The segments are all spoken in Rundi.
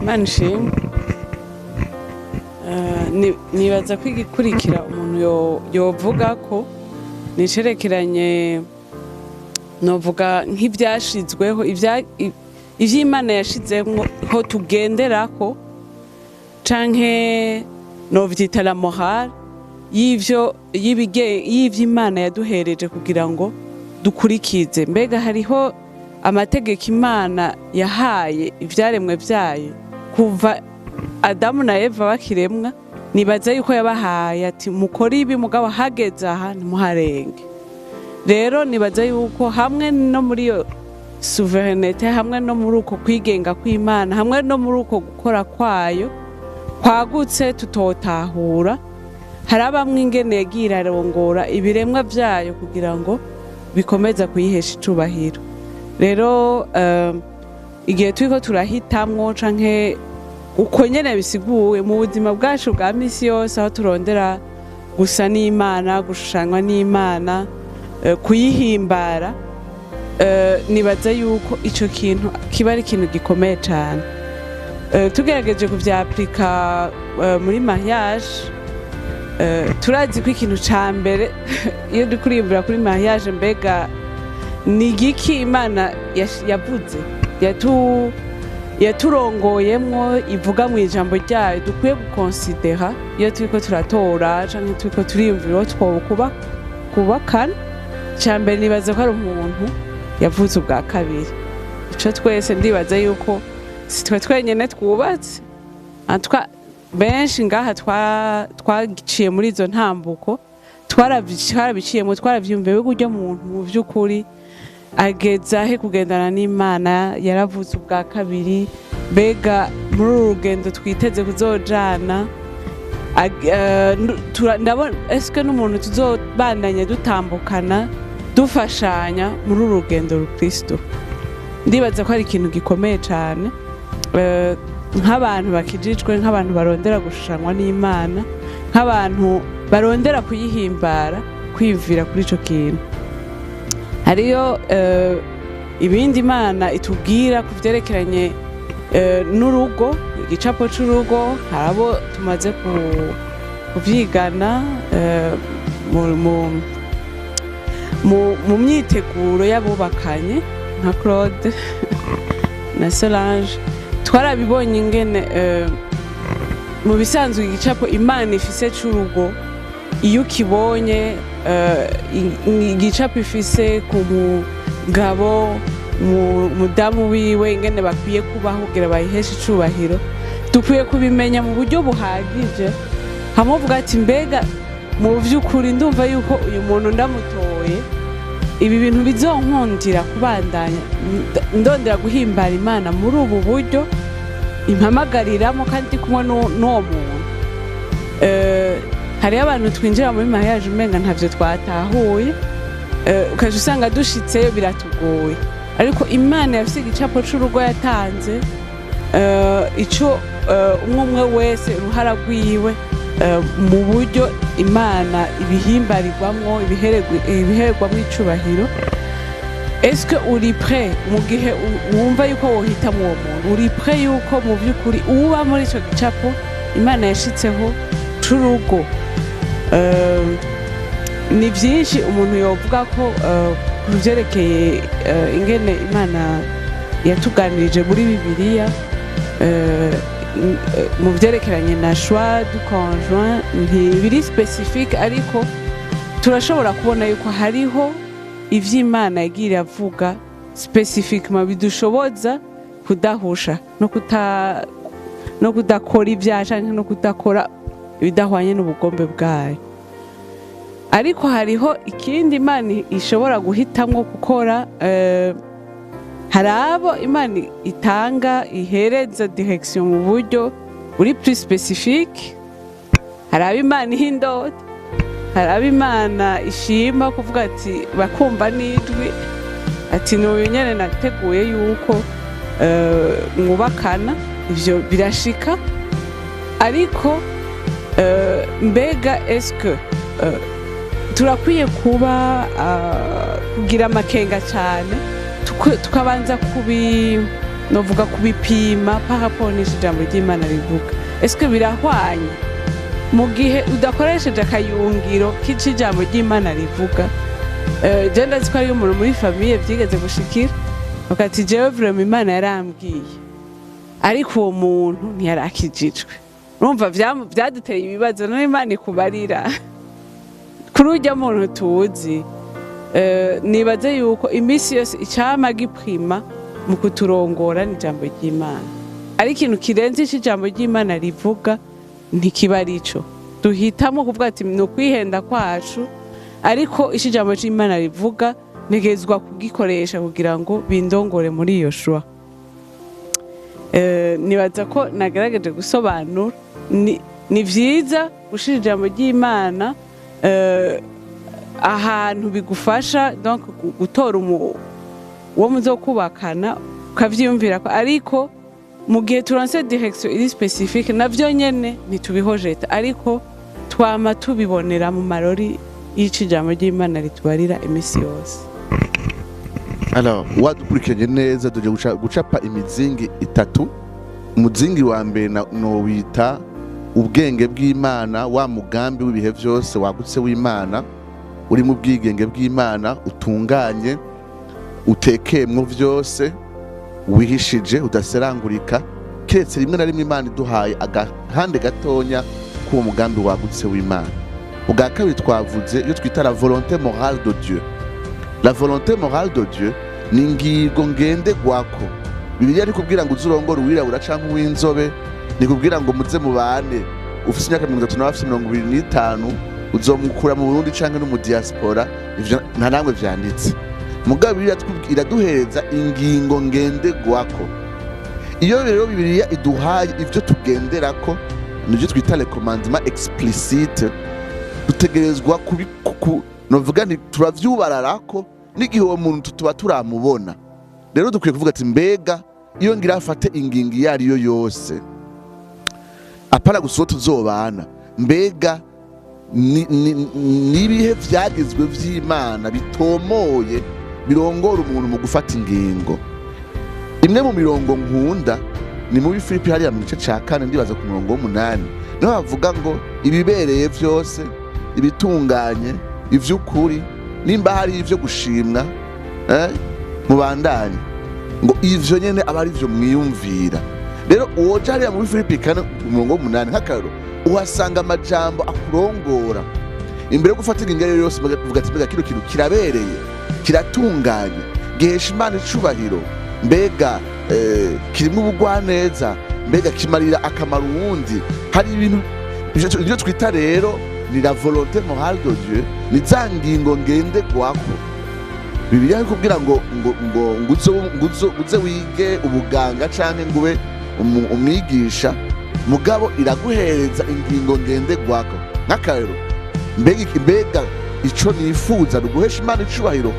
Manshim nibaza ko igikurikira umuntu yovuga ko nicerekeranye novuga nk'ivyashizweho ivy'Imana yashizemwo ho tugenderako canke novyita la morale y'ivy'Imana yaduhereje kugira ngo dukurikize. Mbega hariho amategeko Imana yahaye ivyaremwe vyayo kuva Adamu na Eva bakiremwa, nibaza yuko yabahaye ati mukora ibi mugabo hageze aha ntimuharenge. Rero nibaza yuko hamwe no muri yo souveraineté, hamwe no muri uko kwigenga kw'Imana, hamwe no muri uko gukora kwayo kwagutse tutotahura, hari abamwe ingene yagiye irarongora ibiremwa vyayo kugira ngo bikomeza kuyihesha icubahiro. Rero igihe turiko turahitamwo canke uko nyene bisiguwe mu buzima bwacu bwa misi yose, aho turondera gusa n'Imana, gushushanywa n'Imana, kuyihimbara, nibaza yuko ico kintu kiba ari ikintu gikomeye cane. Tugerageje kuvyaplika muri mariage, turazi ko ikintu ca mbere iyo dukuriyumvira kuri mariage, mbega ni igiki Imana yavuze yaturongoyemwo ivuga mu ijambo ryayo dukwiye gukonsidera iyo turiko turatora canke turiko turiyumvira aho twokubakana. Ica mbere nibaza ko ari umuntu yavuze ubwa kabiri. Ico twese ndibaza yuko si twe twenyene twubatse, benshi ngaha twaciye muri izo ntambuko, twarabiciyemwo, twaravyumviye uburyo muntu mu vy'ukuri ageza he kugendana n'Imana, yaravuze ubwa kabiri. Mbega muri uru rugendo twiteze kuzojana, ndabona eske n'umuntu tuzobandanya dutambukana dufashanya muri uru rugendo rukristo. Ndibaza ko ari ikintu gikomeye cane nk'abantu bakijijwe, nk'abantu barondera gushushanywa n'Imana, nk'abantu barondera kuyihimbara, kwiyumvira kuri ico kintu. Hariyo ibindi Imana itubwira ku vyerekeranye n'urugo, igicapo c'urugo. Harabo tumaze kuvyigana mu myiteguro y'abubakanye nka Claude na Solange. Twarabibonye ingene mu bisanzwe igicapo Imana ifise c'urugo, iyo ukibonye igicapo ifise ku mugabo, mudamu wiwe, ingene bakwiye kubaho kugira bayiheshe icubahiro, dukwiye kubimenya mu buryo buhagije. Hamwe uvuga ati mbega mu vy'ukuri ndumva yuko uyu muntu ndamutoye, ibi bintu bizonkundira kubandanya ndondera guhimbara Imana muri ubu buryo impamagariramo kandi kumwe n'uwo muntu. Hariyo abantu twinjira muri mariage umenga ntavyo twatahuye, ukaje usanga dushitseyo biratugoye, ariko Imana yafise igicapo c'urugo yatanze, ico umwe wese uruhara rwiwe mu buryo Imana ibihimbarirwamwo, ibihererwamwo icubahiro. Eske uri prêt mu gihe wumva yuko wohitamwo uwo muntu, uri prêt yuko mu vy'ukuri uba muri ico gicapo Imana yashitseho c'urugo? Ni vyinshi umuntu yovuga ko kuvyerekeye ingene Imana yatuganirije muri Bibiliya mu vyerekeranye na choix du conjoint. Ntibiri spécifique, ariko turashobora kubona yuko hariho ivy'Imana yagiye iravuga spécifiquement bidushoboza kudahusha no kudakora ivyaha canke no kudakora ibidahwanye n'ubugombe bwayo. Ariko hariho ikindi Imana ishobora guhitamwo gukora. Hari abo Imana itanga, ihereza direction mu buryo buri plus spécifique. Hari abo Imana iha indoto, hari abo Imana ishima kuvuga ati bakumva n'ijwi ati n'uyu nyene nateguye yuko mwubakana. Ivyo birashika, ariko mbega eske turakwiye kuba kugira amakenga cyane tukabanza novuga kubipima par ijambo ry'Imana rivuga eske birahwanye mu gihe udakoresheje akayungiro k'ijambo ry'Imana rivuga. Je ndazi ko ari umuntu muri famille byigeze gushikira ukati jewe vraiment Imana yarambwiye ariko uwo muntu ntiyarakijijwe. Urumva byaduteye ibibazo no Imana ikubarira kuri urya muntu tuzi. Nibaze yuko imisi yose icama gipima mu kuturongora n'ijambo ry'Imana, ari ikintu kirenze ijambo ry'Imana rivuga ntikiba arico. Duhitamo kuvuga ati no kwihenda kwacu, ariko ijambo ry'Imana rivuga ntegezwa kugikoresha kugira ngo bindongore muri iyo shwa. Nibaza ko nagerageje gusobanura ni vyiza gushira ijambo ry'Imana ahantu bigufasha donc gutora uwo muzokubakana ukavyiyumvira ko, ariko mu gihe turonse direction iri specifique navyo nyene ntitubihojeta, ariko twama tubibonera mu marori y'ijambo ry'Imana ritubarira imisi yose. Alors wadukurikije neza tuje gucapa imizingi itatu. Umuzingi wa mbere no wita ubwenge bw'Imana, wa mugambi w'ibihe vyose wagutse w'Imana uri mu bwigenge bw'Imana utunganye utekemwo vyose wihishije udaserangurika, kiretse rimwe na rimwe Imana iduhaye agahande gatonya k'uwo mugambi wagutse w'Imana. Ubwa kabiri twavuze iyo twita la volonté morale de Dieu. La volonté morale de Dieu ni ingingo ngenderwako. Bibiliya ari kubwira ngo uzurongore uwirabura canke uw'inzobe, ni kubwira ngo muze mubane, ufise imyaka 30 n'abafise 25 uzomukura mu Burundi canke no mu diaspora, ivyo nta namwe vyanditse. Mugabo Bibiliya iraduhereza ingingo ngenderwako. Iyo rero Bibiliya iduhaye ivyo tugenderako, nivyo twita les commandements explicites, dutegerezwa novuga nti turavyubararako n'igihe uwo muntu tuba turamubona. Rero dukwiye kuvuga ati mbega iyo ngira afate ingingo iyo ariyo yose apana guso tuzobana, mbega nibihe vyagizwe vy'Imana bitomoye birongora umuntu mu gufata ingingo. Imwe mu mirongo nkunda ni muri Filipi hariya mu gice ca 4 ndibaza ku murongo w'8 niho havuga ngo ibibereye vyose, ibitunganye, ivy'ukuri, nimba hari ivyo gushimwa mubandanye, ngo ivyo nyene aba ari vyo mwiyumvira. Rero uwo jari muri Filipi 4:8 nk'akarero uhasanga amajambo akurongora imbere yo gufata ingingo yose, uvuga ati mbega kino kintu kirabereye, kiratunganye, gihesha Imana icubahiro, mbega kirimo ubugwaneza, mbega kimarira akamaro uwundi. Hari ibintu ivyo twita rero ni la volonté morale de Dieu, ni za ngingo ngenderwako. Bibiliya ikubwira ngo uze wige ubuganga canke ngube umwigisha, mugabo iraguhereza ingingo ngenderwako. Nk'akarero, mbega ico nifuza guhesha Imana icubahiro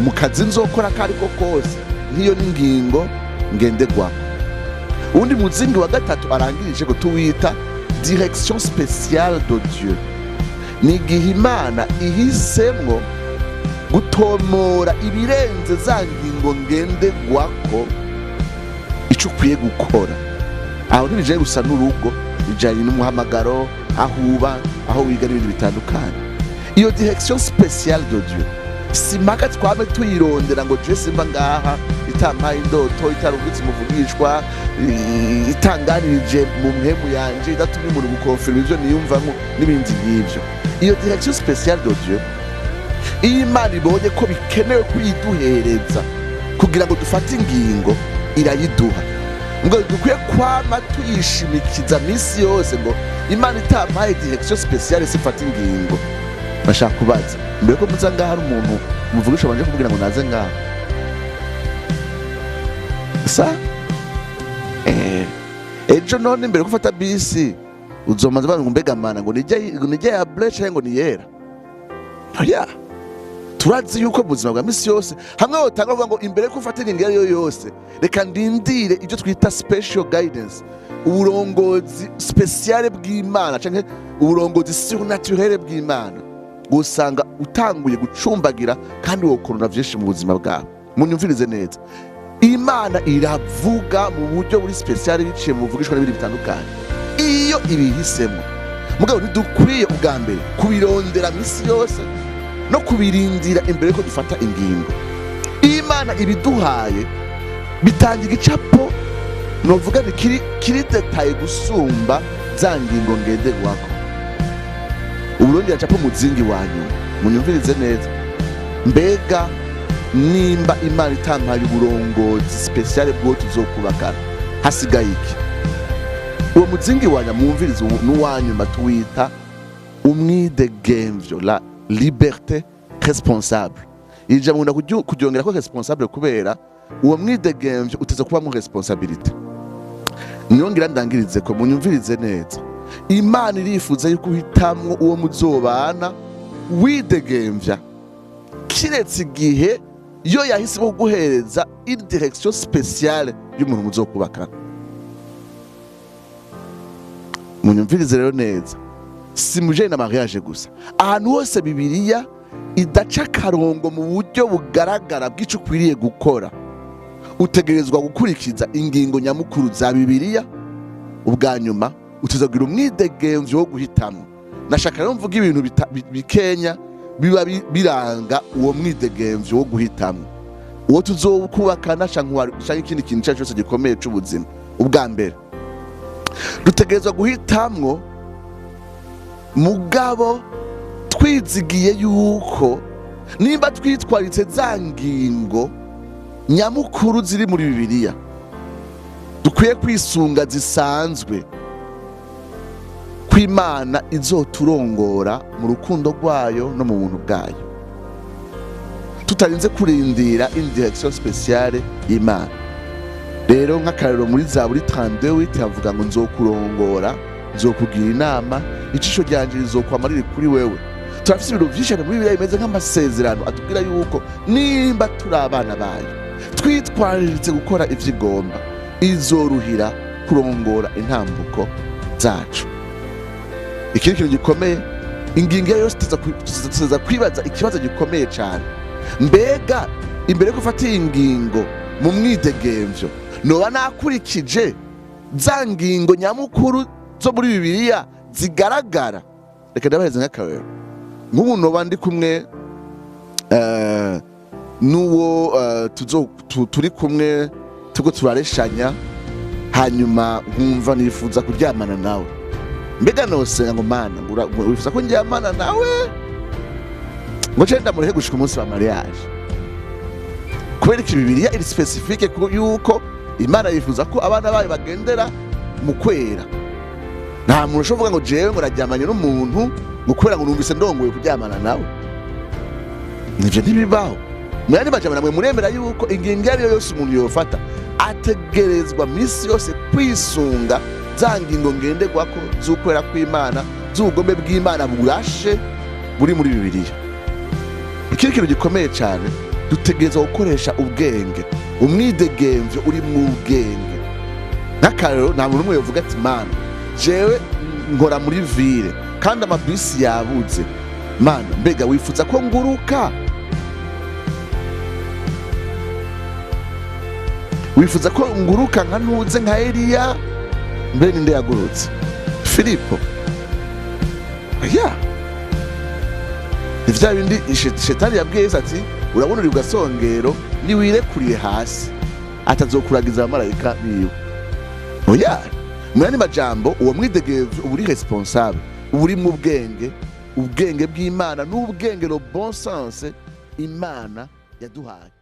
mu kazi nzokora kariko kose, nk'iyo n'ingingo ngenderwako. Undi muzingi wa gatatu arangirije ko tuwita direction spéciale de Dieu. Ni igihe Imana ihisemwo gutomora ibirenze za ngingo ngenderwako ico ukwiye gukora. Aho ntibije gusa n'urugo, bijanye n'umuhamagaro, aho uba, aho wiga n'ibindi bitandukanye. Iyo direction spéciale de Dieu simaka twame tuyirondera ngo je simba ngaha itampaye indoto, itarungitse umuvugishwa, itanganirije mu mpemu yanje, idatumye umuntu gukonfirma ivyo niyumvamo n'ibindi nk'ivyo. Iyo direction spéciale de Dieu Imana ibonye ko bikenewe kuyiduhereza kugira ngo dufate ingingo, irayiduha. Ngo dukwiye kwama tuyishimikiza misi yose ngo Imana itampaye direction spéciale sifata ingingo. Bashaka kubaza mbere ko muza ngaha hari umuntu muvugisha banje kugira ngo naze ngaha sa ejo none mbere gufata bisi uzomanza banga mbega mana ngo nijye ya bleche ngo ni yera. Oya, turazi yuko buzima bwa misi yose hamwe wotanga kuvuga ngo imbere ko ufata ingingo yo yose reka ndindire ibyo twita special guidance, uburongozi speciale bw'Imana canke uburongozi surnaturel bw'Imana. gusanga utanguye gucumbagira kandi wokorona vyinshi mu buzima bwawe. Munyumvirize neza, Imana iravuga mu buryo buri special biciye mu buvugishwa n'ibindi bitandukanye iyo ibihisemo. Mugabo ntidukwiye ubwa mbere kubirondera misi yose no kubirindira imbere ko dufata ingingo. Imana ibiduhaye bitanga igicapo novuga ni kiri detaye gusumba za ngingo ngenderwako. Uburundi yacapo muzingi wanyu, munyumvirize neza, mbega nimba Imana itampaye uburongozi special bwo tuzokubakana hasigaye iki? Uwo muzingi wanya mwumvirize n'uwanyuma tuwita umwidegemvyo, la liberté responsable. Ija munda kuryongera ko responsable kubera uwo mwidegemvyo uteza kuba mu responsabilité. Nyongira ndangirize ko munyumvirize neza, Imana irifuza yuko uhitamwo uwo muzobana widegemvya kiretse igihe yo yahisemo guhereza une direction spéciale y'umuntu muzokubakana. Munyumvirize rero neza, si mujanye na mariage gusa, ahantu hose Bibiliya idaca akarongo mu buryo bugaragara bw'ico ukwiriye gukora, utegerezwa gukurikiza ingingo nyamukuru za Bibiliya. Ubwa nyuma utezagira umwidegemvyo wo guhitamwo. Nashaka rero mvuga ibintu bikenya biba biranga uwo mwidegemvyo wo guhitamwo, uwo tuzokubakana canke ikindi kintu cyose gikomeye c'ubuzima. Ubwa mbere dutegerezwa guhitamwo mugabo twizigiye yuko nimba twitwaritse za ngingo nyamukuru ziri muri Bibiliya dukwiye kwisunga zisanzwe, kw'Imana izoturongora mu rukundo rwayo no mu buntu bwayo, tutarinze kurindira une direction spéciale y'Imana. Rero nk'akarero muri Zaburi 32 havuga ngo nzokurongora, nzokugira inama, icisho ryanje rizokwama riri kuri wewe. Turafise ibintu vyinshi muri Bibiliya bimeze nk'amasezerano atubwira yuko nimba turi abana bayo twitwariritse gukora ivyo igomba, izoruhira kurongora intambuko zacu. Ikindi kintu gikomeye, ingingo yose tuza kwibaza ikibazo gikomeye cyane, mbega imbere ko ufata ingingo mu mwidegemvyo noba nakurikije za ngingo nyamukuru zo muri Bibiliya zigaragara. Reka ndabaheze nk'akarero, nk'ubu noba ndi kumwe n'uwo turi kumwe tuko turareshanya, hanyuma nkumva nifuza kuryamana nawe, mbega nosenga ngo Mana wifuza ko njyamana nawe ngo cenda murehe gushika umunsi wa mariage? Kubera iki Bibiliya iri specifique yuko Imana yifuza ko abana bayo bagendera mu kwera. Nta muntu ushovuga ngo jewe ngo naryamanye n'umuntu ngo kubera ngo numvise ndongoye kuryamana nawe. Nivyo ntibibaho. Mwari bajamana mwe muremera yuko ingingo yari yose umuntu yofata ategerezwa misi yose kwisunga za ngingo ngenderwako z'ukwera kw'Imana, z'ubugombe bw'Imana burashe buri muri Bibiliya. Ikindi kintu gikomeye cyane, dutegerezwa gukoresha ubwenge, umwidegemvyo uri mu bwenge. N'akarero nta muntu umwe yovuga ati Mana jewe nkora muri ville kandi amabisi yabuze, Mana mbega wifuza ko nguruka? Wifuza ko nguruka nka ntuze nka Eliya? Mbere ninde yagurutse? Filipo. Aya ivya bindi shetani yabwiye Yesu ati urabona uri ugasongero niwirekuriye hasi atazokuragiza abamarayika biwe. Oya mwani majambo uwo mwidegemvyo uburi responsable, uburi mu ubwenge bw'Imana n'ubwenge le bon sens Imana yaduhaye.